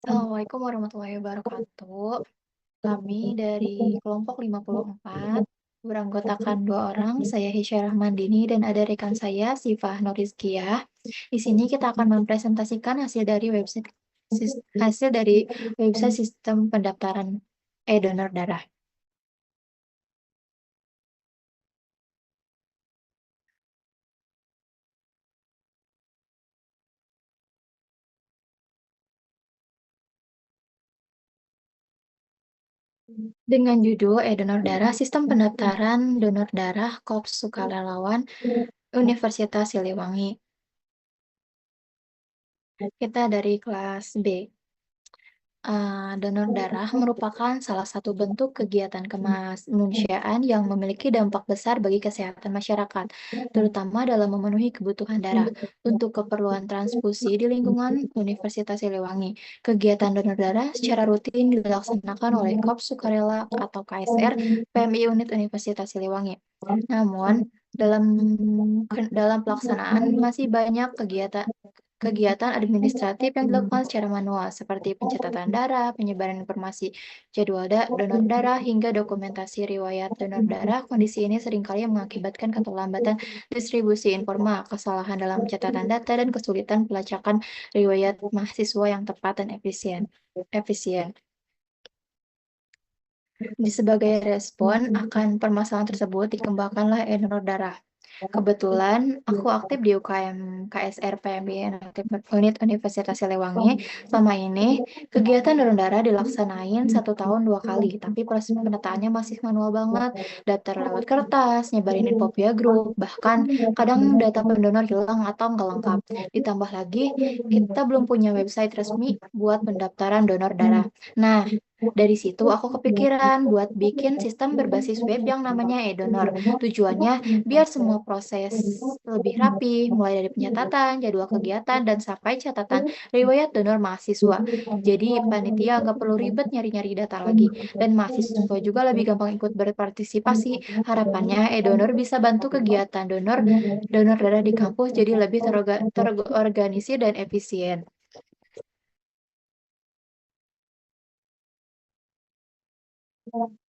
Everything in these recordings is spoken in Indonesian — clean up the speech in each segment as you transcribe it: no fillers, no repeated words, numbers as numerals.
Assalamualaikum warahmatullahi wabarakatuh. Kami dari kelompok 54 beranggotakan 2 orang, saya Hisya Rahmandini dan ada rekan saya Sifah Nurizkiyah. Di sini kita akan mempresentasikan hasil dari website sistem pendaftaran donor darah. Dengan judul donor darah, sistem pendaftaran donor darah Korps Sukarelawan Universitas Siliwangi. Kita dari kelas B. Donor darah merupakan salah satu bentuk kegiatan kemanusiaan yang memiliki dampak besar bagi kesehatan masyarakat, terutama dalam memenuhi kebutuhan darah. Untuk keperluan transfusi di lingkungan Universitas Siliwangi, kegiatan donor darah secara rutin dilaksanakan oleh Korps Sukarela atau KSR PMI Unit Universitas Siliwangi. Namun, dalam pelaksanaan masih banyak kegiatan administratif yang dilakukan secara manual, seperti pencatatan darah, penyebaran informasi jadwal donor darah, hingga dokumentasi riwayat donor darah. Kondisi ini seringkali mengakibatkan keterlambatan distribusi informal, kesalahan dalam pencatatan data, dan kesulitan pelacakan riwayat mahasiswa yang tepat dan efisien. Sebagai respon akan permasalahan tersebut, dikembangkanlah donor darah. Kebetulan aku aktif di UKM KSR PMI Unit Universitas Siliwangi. Selama ini, kegiatan donor darah dilaksanain 1 tahun 2 kali, tapi proses pendataannya masih manual banget. Daftar lewat kertas, nyebarin info via grup, bahkan kadang data pendonor hilang atau nggak lengkap. Ditambah lagi, kita belum punya website resmi buat pendaftaran donor darah. Nah, dari situ aku kepikiran buat bikin sistem berbasis web yang namanya e-donor. Tujuannya biar semua proses lebih rapi, mulai dari penyatatan, jadwal kegiatan, dan sampai catatan riwayat donor mahasiswa. Jadi panitia nggak perlu ribet nyari-nyari data lagi, dan mahasiswa juga lebih gampang ikut berpartisipasi. Harapannya e-donor bisa bantu kegiatan donor darah di kampus jadi lebih terorganisir dan efisien.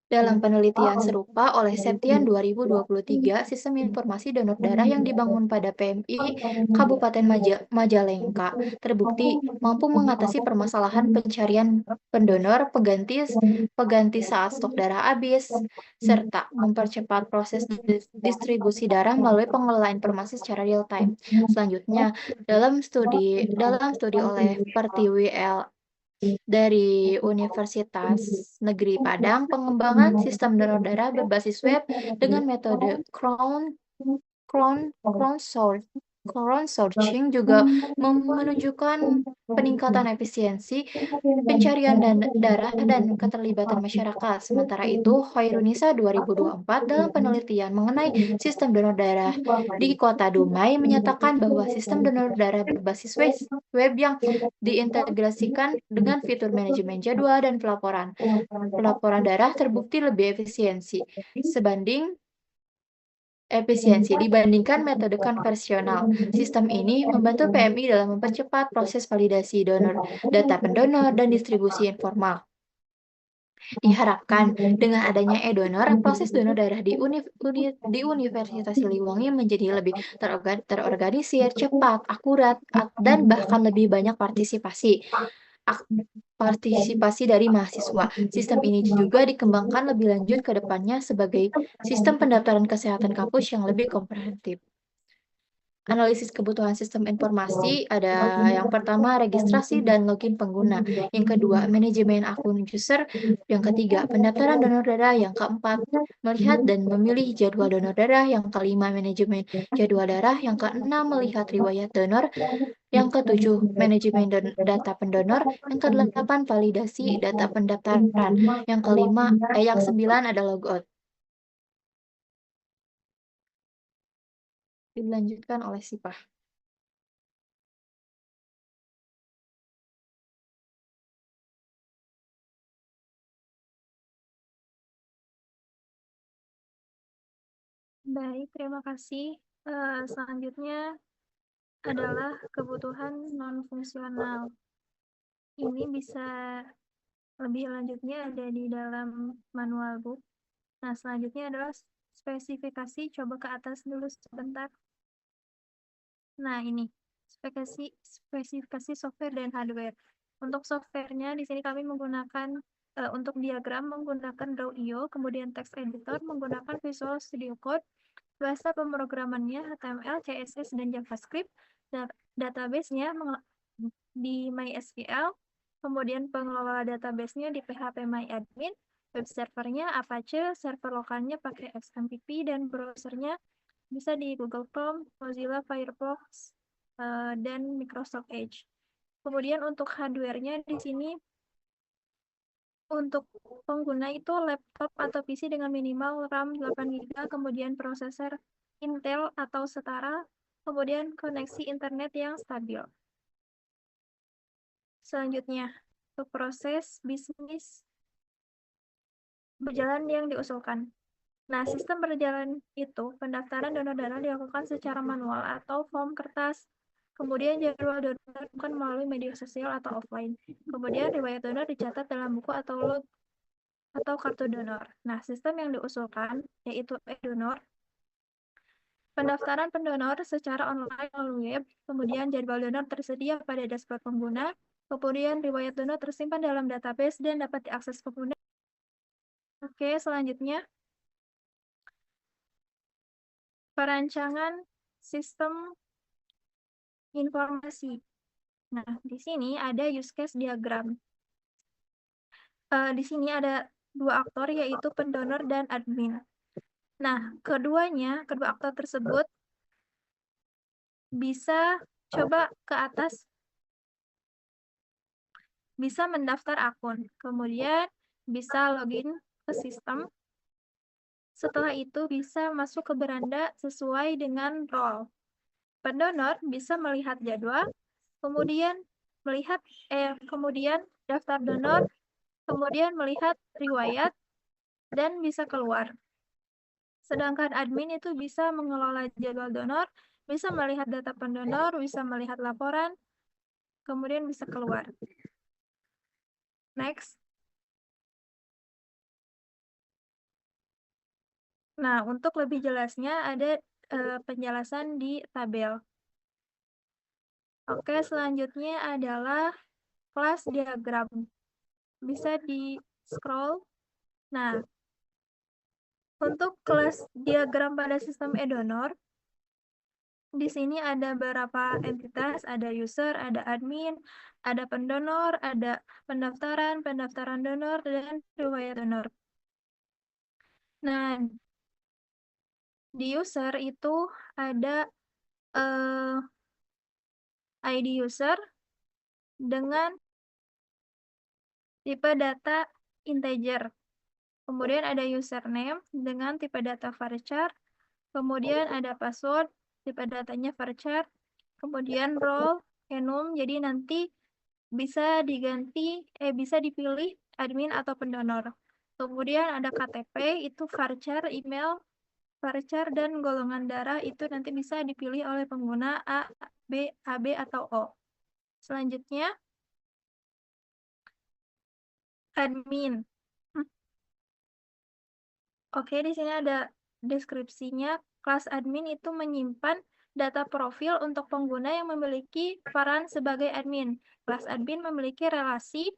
Dalam penelitian serupa oleh Septian 2023, sistem informasi donor darah yang dibangun pada PMI Kabupaten Majalengka terbukti mampu mengatasi permasalahan pencarian pendonor pengganti saat stok darah habis, serta mempercepat proses distribusi darah melalui pengelolaan informasi secara real time. Selanjutnya, dalam studi oleh Pertiwi dari Universitas Negeri Padang, pengembangan sistem donor darah berbasis web dengan metode crowdsourcing juga menunjukkan peningkatan efisiensi pencarian darah dan keterlibatan masyarakat. Sementara itu, Hoirunisa 2024 dalam penelitian mengenai sistem donor darah di Kota Dumai menyatakan bahwa sistem donor darah berbasis web yang diintegrasikan dengan fitur manajemen jadwal dan pelaporan darah terbukti lebih efisiensi dibandingkan metode konvensional. Sistem ini membantu PMI dalam mempercepat proses validasi data pendonor dan distribusi informal. Diharapkan dengan adanya e-donor, proses donor darah di Universitas Siliwangi menjadi lebih terorganisir, cepat, akurat, dan bahkan lebih banyak partisipasi dari mahasiswa. Sistem ini juga dikembangkan lebih lanjut ke depannya sebagai sistem pendaftaran kesehatan kampus yang lebih komprehensif. Analisis kebutuhan sistem informasi ada yang pertama registrasi dan login pengguna, yang kedua manajemen akun user, yang ketiga pendaftaran donor darah, yang keempat melihat dan memilih jadwal donor darah, yang kelima manajemen jadwal darah, yang keenam melihat riwayat donor, yang ketujuh manajemen data pendonor, yang kedelapan validasi data pendaftaran, yang sembilan ada logout. Dilanjutkan oleh Sipah. Baik, terima kasih. Selanjutnya adalah kebutuhan non-fungsional. Ini bisa lebih lanjutnya ada di dalam manual book. Nah, selanjutnya adalah spesifikasi. Coba ke atas dulu sebentar. Nah, ini spesifikasi software dan hardware. Untuk softwarenya di sini kami menggunakan untuk diagram menggunakan Draw.io, kemudian text editor menggunakan Visual Studio Code, bahasa pemrogramannya HTML, CSS, dan JavaScript, database-nya di MySQL, kemudian pengelola database-nya di PHP-MyAdmin, web servernya Apache, server lokalnya pakai XMPP, dan browsernya bisa di Google Chrome, Mozilla Firefox, dan Microsoft Edge. Kemudian untuk hardware-nya di sini untuk pengguna itu laptop atau PC dengan minimal RAM 8 GB, kemudian prosesor Intel atau setara, kemudian koneksi internet yang stabil. Selanjutnya, untuk proses bisnis berjalan yang diusulkan. Nah, sistem berjalan itu, pendaftaran donor darah dilakukan secara manual atau form kertas. Kemudian jadwal donor bukan melalui media sosial atau offline. Kemudian riwayat donor dicatat dalam buku atau log atau kartu donor. Nah, sistem yang diusulkan yaitu e-donor. Pendaftaran pendonor secara online melalui web, kemudian jadwal donor tersedia pada dashboard pengguna, kemudian riwayat donor tersimpan dalam database dan dapat diakses pengguna. Oke, selanjutnya perancangan sistem informasi. Nah, di sini ada use case diagram. Di sini ada dua aktor yaitu pendonor dan admin. Nah, kedua aktor tersebut bisa coba ke atas, bisa mendaftar akun, kemudian bisa login ke sistem. Setelah itu bisa masuk ke beranda sesuai dengan role. Pendonor bisa melihat jadwal, kemudian kemudian daftar donor, kemudian melihat riwayat, dan bisa keluar. Sedangkan admin itu bisa mengelola jadwal donor, bisa melihat data pendonor, bisa melihat laporan, kemudian bisa keluar. Next. Nah, untuk lebih jelasnya ada penjelasan di tabel. Oke, selanjutnya adalah kelas diagram. Bisa di-scroll. Nah, untuk kelas diagram pada sistem e-donor, di sini ada beberapa entitas, ada user, ada admin, ada pendonor, ada pendaftaran donor, dan riwayat donor. Nah, di user itu ada ID user dengan tipe data integer. Kemudian ada username dengan tipe data varchar. Kemudian ada password, tipe datanya varchar. Kemudian role, enum, jadi nanti bisa dipilih admin atau pendonor. Kemudian ada KTP, itu varchar, email, varchar, dan golongan darah itu nanti bisa dipilih oleh pengguna A, B, AB, atau O. Selanjutnya, admin. Oke, di sini ada deskripsinya. Kelas admin itu menyimpan data profil untuk pengguna yang memiliki peran sebagai admin. Kelas admin memiliki relasi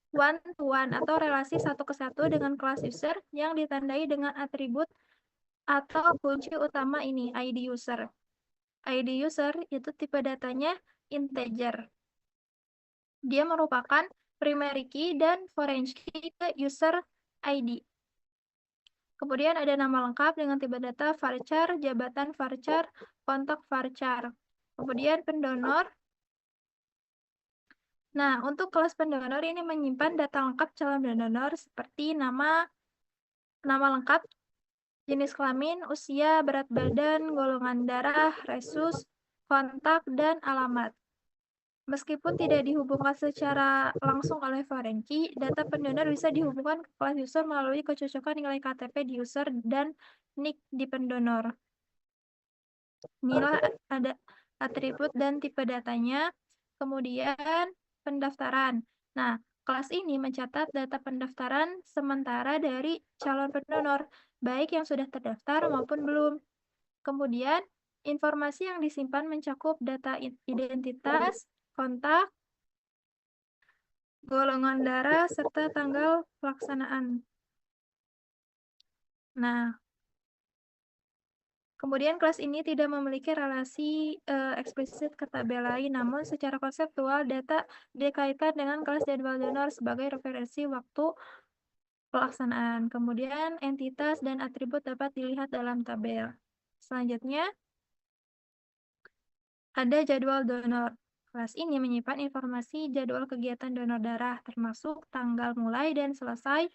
one-to-one atau relasi satu ke satu dengan kelas user yang ditandai dengan atribut atau kunci utama ini, ID user. ID user itu tipe datanya integer. Dia merupakan primary key dan foreign key ke user ID. Kemudian ada nama lengkap dengan tipe data varchar, jabatan varchar, kontak varchar. Kemudian pendonor. Nah, untuk kelas pendonor ini menyimpan data lengkap calon pendonor seperti nama lengkap, jenis kelamin, usia, berat badan, golongan darah, resus, kontak, dan alamat. Meskipun tidak dihubungkan secara langsung oleh foreign key, data pendonor bisa dihubungkan ke kelas user melalui kecocokan nilai KTP di user dan NIK di pendonor. Inilah ada atribut dan tipe datanya. Kemudian pendaftaran. Nah, kelas ini mencatat data pendaftaran sementara dari calon pendonor, baik yang sudah terdaftar maupun belum. Kemudian, informasi yang disimpan mencakup data identitas, kontak, golongan darah, serta tanggal pelaksanaan. Nah, kemudian kelas ini tidak memiliki relasi eksplisit ke tabel lain, namun secara konseptual data dikaitkan dengan kelas jadwal donor sebagai referensi waktu pelaksanaan. Kemudian entitas dan atribut dapat dilihat dalam tabel. Selanjutnya, ada jadwal donor. Kelas ini menyimpan informasi jadwal kegiatan donor darah, termasuk tanggal mulai dan selesai,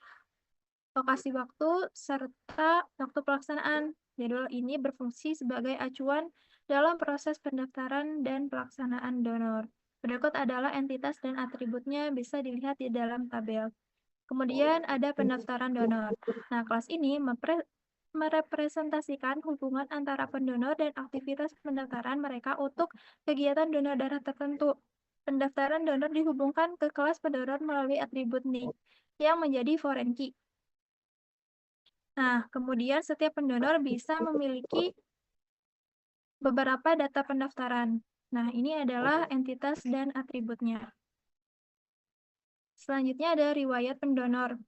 lokasi waktu, serta waktu pelaksanaan. Jadwal ini berfungsi sebagai acuan dalam proses pendaftaran dan pelaksanaan donor. Berikut adalah entitas dan atributnya bisa dilihat di dalam tabel. Kemudian ada pendaftaran donor. Nah, kelas ini merepresentasikan hubungan antara pendonor dan aktivitas pendaftaran mereka untuk kegiatan donor darah tertentu. Pendaftaran donor dihubungkan ke kelas pendonor melalui atribut NIC yang menjadi foreign key. Nah, kemudian setiap pendonor bisa memiliki beberapa data pendaftaran. Nah, ini adalah entitas dan atributnya. Selanjutnya ada riwayat pendonor.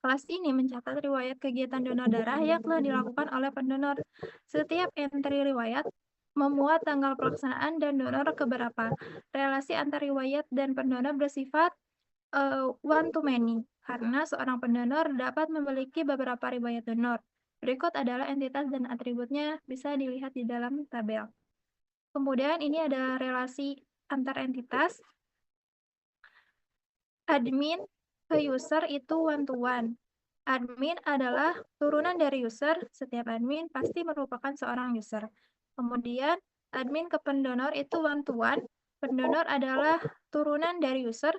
Kelas ini mencatat riwayat kegiatan donor darah yang telah dilakukan oleh pendonor. Setiap entry riwayat memuat tanggal pelaksanaan dan donor keberapa. Relasi antar riwayat dan pendonor bersifat one to many, karena seorang pendonor dapat memiliki beberapa riwayat donor. Berikut adalah entitas dan atributnya, bisa dilihat di dalam tabel. Kemudian ini ada relasi antar entitas. Admin ke user itu one to one. Admin adalah turunan dari user, setiap admin pasti merupakan seorang user. Kemudian, admin ke pendonor itu one to one. Pendonor adalah turunan dari user,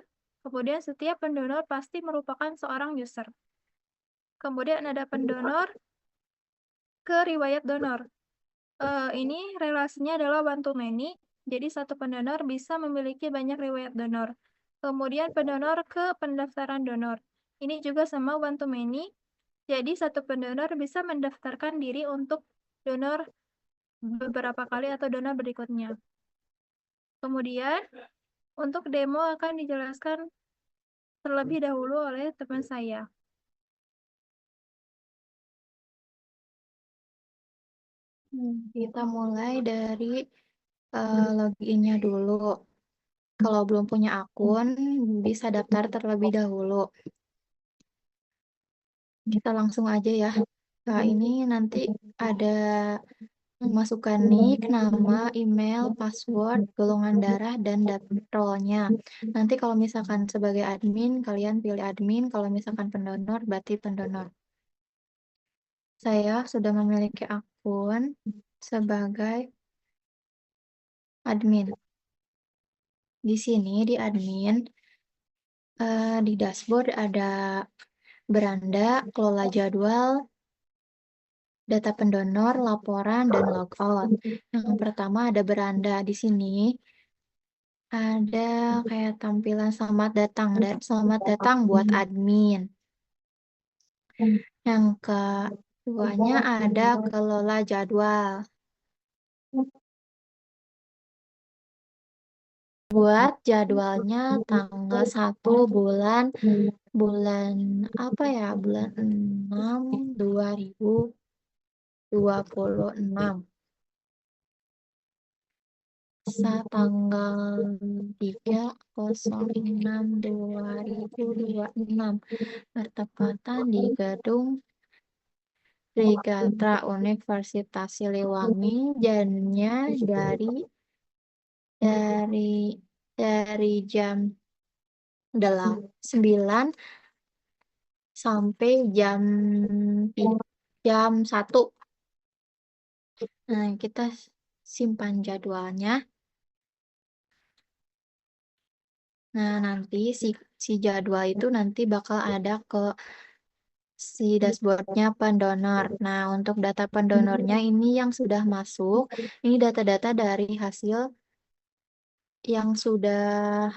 kemudian setiap pendonor pasti merupakan seorang user. Kemudian ada pendonor ke riwayat donor. Ini relasinya adalah one to many, jadi satu pendonor bisa memiliki banyak riwayat donor. Kemudian pendonor ke pendaftaran donor. Ini juga sama one to many, jadi satu pendonor bisa mendaftarkan diri untuk donor beberapa kali atau donor berikutnya. Kemudian, untuk demo akan dijelaskan terlebih dahulu oleh teman saya. Kita mulai dari loginnya dulu. Kalau belum punya akun, bisa daftar terlebih dahulu. Kita langsung aja ya. Nah, ini nanti ada masukkan nick, nama, email, password, golongan darah, dan role-nya. Nanti kalau misalkan sebagai admin, kalian pilih admin. Kalau misalkan pendonor, berarti pendonor. Saya sudah memiliki akun sebagai admin. Di sini di admin, di dashboard ada beranda, kelola jadwal, data pendonor, laporan, dan logout. Yang pertama ada beranda. Di sini ada kayak tampilan selamat datang dan selamat datang buat admin. Yang keduanya ada kelola jadwal. Buat jadwalnya tanggal 1 bulan apa ya? Bulan 6 2026. Tanggal 3/06/2026 bertepatan di gedung Trigatra Universitas Siliwangi, jamnya dari jam 9 sampai jam 1. Nah, kita simpan jadwalnya. Nah, nanti si jadwal itu nanti bakal ada ke si dashboardnya pendonor. Nah, untuk data pendonornya ini yang sudah masuk, ini data-data dari hasil yang sudah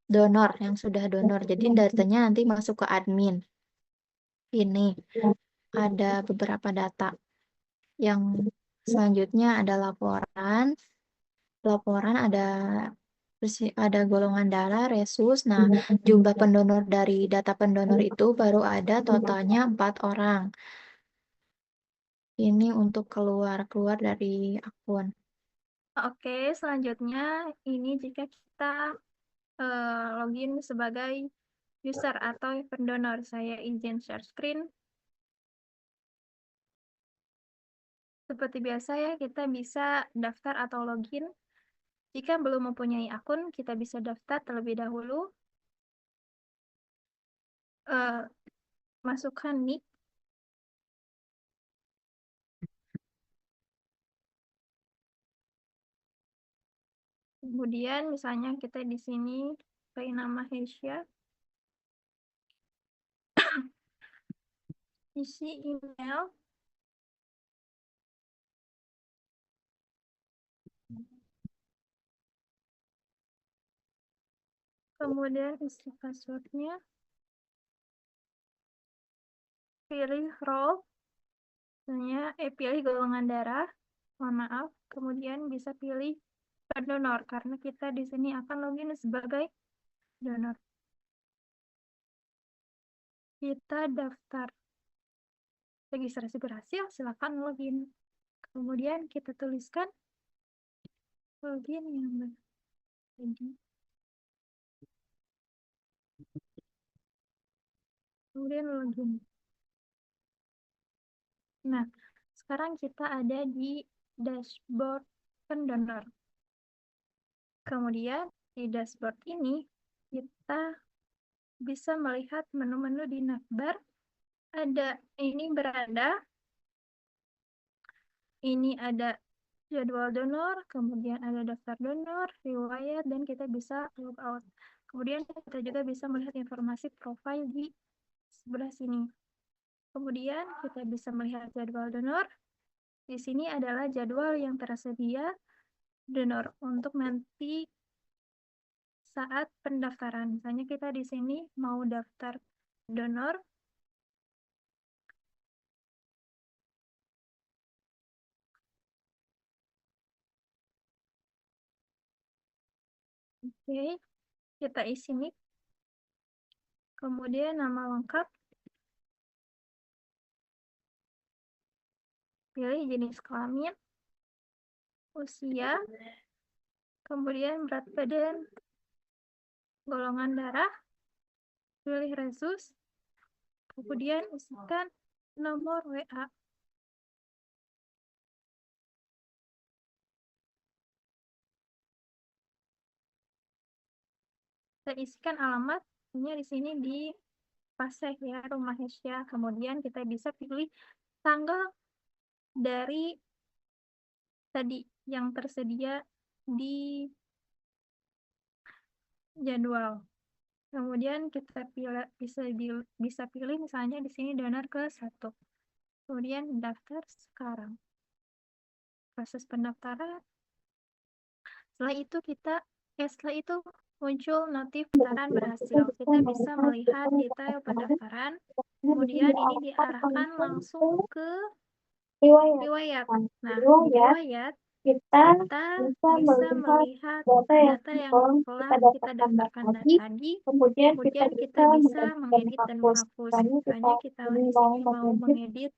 donor. Jadi datanya nanti masuk ke admin. Ini ada beberapa data. Yang selanjutnya ada laporan. Laporan ada golongan darah, resus. Nah, jumlah pendonor dari data pendonor itu baru ada totalnya 4 orang. Ini untuk keluar dari akun. Oke, selanjutnya ini jika kita login sebagai user atau pendonor. Saya izin share screen. Seperti biasa ya, kita bisa daftar atau login. Jika belum mempunyai akun, kita bisa daftar terlebih dahulu. Masukkan nick. Kemudian misalnya kita di sini pakai nama Hesya. Isi email. Kemudian isi passwordnya. Pilih role. Misalnya, pilih golongan darah. Mohon maaf. Kemudian bisa pilih pendonor karena kita di sini akan login sebagai donor. Kita daftar. Registrasi berhasil, silakan login. Kemudian kita tuliskan login yang benar. Kemudian login. Nah, sekarang kita ada di dashboard pendonor. Kemudian di dashboard ini kita bisa melihat menu-menu di navbar. Ada ini beranda. Ini ada jadwal donor, kemudian ada daftar donor, riwayat, dan kita bisa log out. Kemudian kita juga bisa melihat informasi profil di sebelah sini. Kemudian kita bisa melihat jadwal donor. Di sini adalah jadwal yang tersedia donor untuk nanti saat pendaftaran. Misalnya kita di sini mau daftar donor. Oke, kita isi nick. Kemudian nama lengkap. Pilih jenis kelamin, usia, kemudian berat badan, golongan darah, pilih resus, kemudian isikan nomor WA. Kita isikan alamat, di sini di Paseh ya, Rumah Hesya. Kemudian kita bisa pilih tanggal dari tadi yang tersedia di jadwal. Kemudian kita bisa pilih misalnya di sini donor ke 1. Kemudian daftar sekarang. Proses pendaftaran. Setelah itu muncul notif pendaftaran berhasil. Kita bisa melihat detail pendaftaran. Kemudian ini diarahkan langsung ke riwayat. Nah, di riwayat kita bisa melihat data yang telah kita daftarkan tadi. Kemudian kita bisa mengedit dan menghapus. Misalnya kita di sini mau mengedit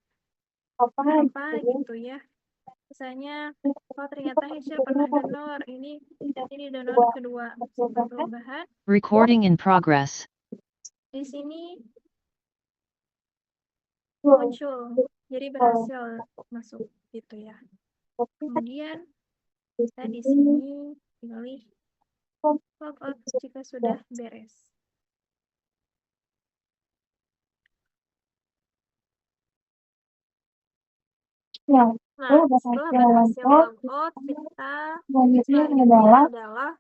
apa gitu ya. Misalnya, oh ternyata Hesya pernah donor. Ini donor kedua. Simpan perubahan. Recording in progress. Di sini muncul. Jadi berhasil masuk gitu ya. Kemudian kita di sini pilih log out jika sudah beres. Nah, setelah berhasil log out, kita selanjutnya adalah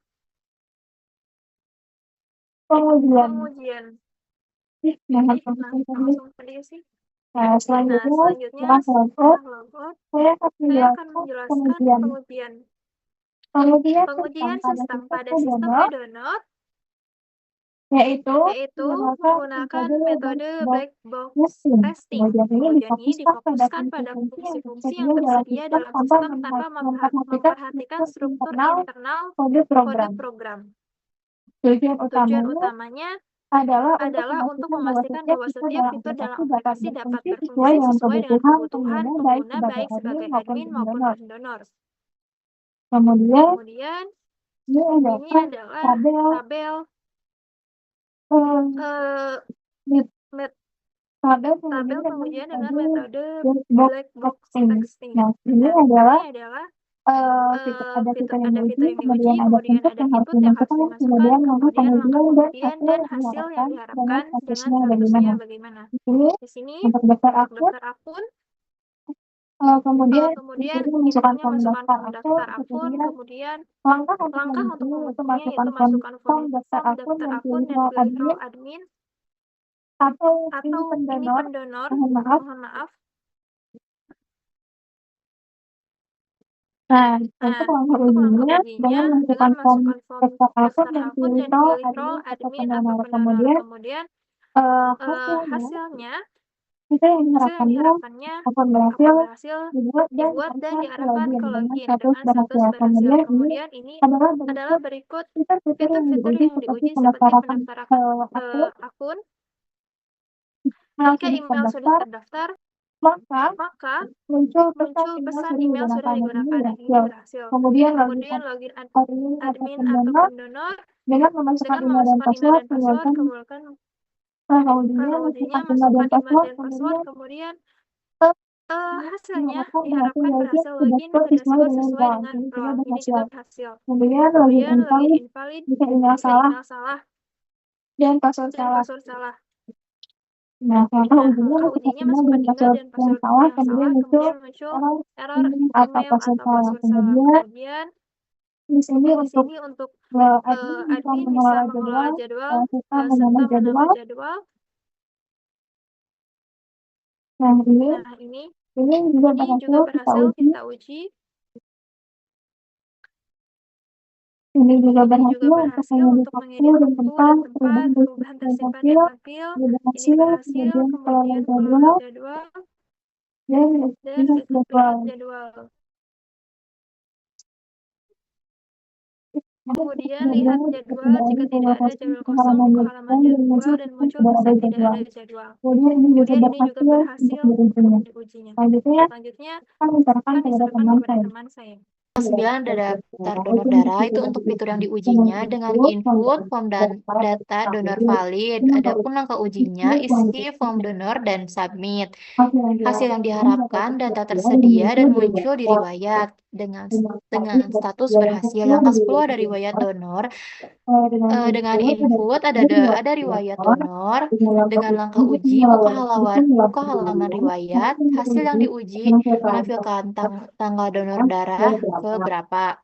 pengujian. Langsung tadi sih. Nah, selanjutnya setelah log out, saya akan menjelaskan pengujian. Pengujian Pengujian sistem pada sistem sistem donor e-donor yaitu yaitu menggunakan menggunakan metode metode black black box box testing. testing. Kemudian ini Kemudian ini difokuskan pada difokuskan pada fungsi-fungsi fungsi-fungsi yang yang tersedia tersedia dalam dalam sistem sistem tanpa memperhatikan struktur internal kode kode program. program. Tujuan Tujuan utamanya utamanya adalah untuk untuk memastikan bahwa setiap fitur dalam aplikasi dapat sesuai berfungsi sesuai dengan kebutuhan pengguna baik baik sebagai admin maupun pendonor. Kemudian Kemudian ini ini adalah tabel eh, met- tabel tabel pengujian dengan metode black black box testing. Nah, ini Nah, adalah ini adalah ada fitur yang diuji, kemudian ada input yang harus dimasukkan, kemudian langkah pengujian dan hasil yang diharapkan dengan statusnya bagaimana. Di sini Di sini untuk daftar akun, daftar akun, kemudian kemudian masukkan infonya form masukkan daftar form daftar akun, akun, kemudian langkah langkah untuk mengujinya mengujinya yaitu yaitu masukkan form daftar daftar akun dan pilih role admin atau atau ini ini pendonor. Mohon maaf. Nah, Nah, untuk untuk langkah langkah ujinya ujinya dengan masukkan form daftar daftar dan akun dan role pilih role admin atau pendonor. Kemudian Kemudian hasilnya hasilnya kita yang diharapkannya akan berhasil dibuat dan diarahkan ke login dengan dengan status berhasil. Kemudian ini adalah berikut fitur-fitur yang diuji seperti pendaftaran akun. Jika email sudah terdaftar, maka muncul muncul pesan email sudah digunakan dan ini berhasil. Kemudian Login admin atau pendonor dengan memasukkan email dan password, kemudian ujinya masukkan email dan password, kemudian hasilnya diharapkan berhasil login ke dashboard sesuai dengan role. Ini juga berhasil. Kemudian login invalid jika email salah dan password salah. Nah, ujinya masukkan email dan password yang salah, kemudian muncul error email atau password salah. Kemudian di sini untuk admin bisa mengelola jadwal serta menambah jadwal. Nah, ini juga berhasil kita uji. Ini juga berhasil untuk mengedit waktu dan tempat, perubahan tersimpan dan tampil. Ini berhasil, kemudian kelola jadwal dan lihat jadwal. Kemudian lihat jadwal jika tidak ada jadwal kosong, buka halaman jadwal dan muncul pesan tidak ada jadwal. Kemudian ini juga berhasil untuk diujinya. Selanjutnya akan diserahkan kepada teman saya. 9 ada daftar donor darah, itu untuk fitur yang diujinya dengan input form dan data donor valid. Adapun langkah ujinya isi form donor dan submit. Hasil yang diharapkan data tersedia dan muncul di riwayat dengan status berhasil. Langkah 10 ada riwayat donor. Dengan input ada riwayat donor. Dengan langkah uji buka halaman riwayat. Hasil yang diuji menampilkan tanggal donor darah ke berapa.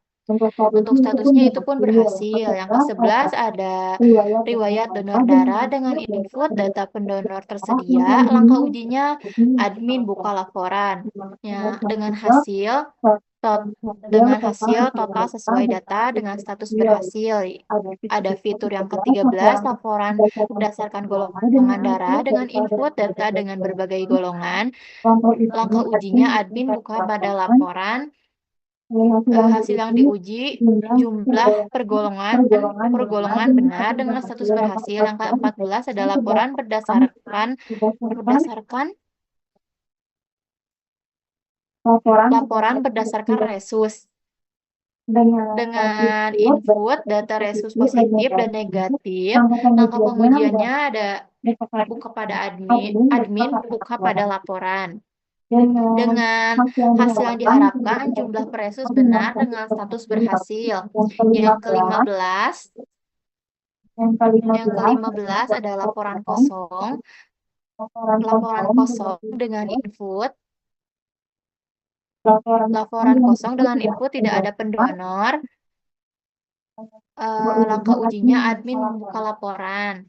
Untuk statusnya itu pun berhasil. Yang ke-11 ada riwayat donor darah dengan input data pendonor tersedia. Langkah ujinya admin buka laporan. Ya, dengan hasil total sesuai data dengan status berhasil. Ada fitur yang ke-13, laporan berdasarkan golongan darah dengan input data dengan berbagai golongan. Langkah ujinya admin buka pada laporan. Hasil yang diuji jumlah pergolongan benar dengan status berhasil. Yang ke-14 ada laporan berdasarkan resus dengan input data resus positif dan negatif. Langkah pengujiannya ada buka pada admin buka pada laporan. Dengan hasil yang diharapkan jumlah peresus benar dengan status berhasil. Yang ke-15 ada laporan kosong. Dengan input tidak ada pendonor. Langkah ujinya admin membuka laporan.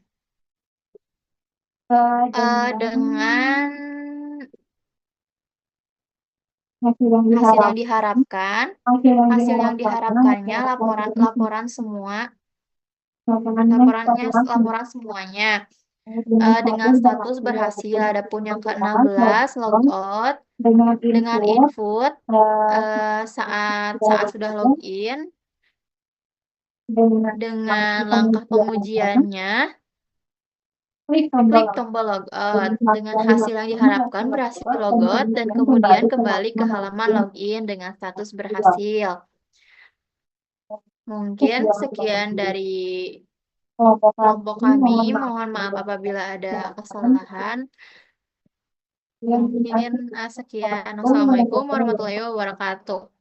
Hasil yang diharapkan, hasil yang diharapkannya laporan semuanya dengan status berhasil. Adapun yang ke-16 logout dengan input saat sudah login dengan langkah pengujiannya klik tombol logout. Dengan hasil yang diharapkan berhasil logout dan kemudian kembali ke halaman login dengan status berhasil. Mungkin sekian dari kelompok kami. Mohon maaf apabila ada kesalahan. Mungkin sekian. Assalamualaikum warahmatullahi wabarakatuh.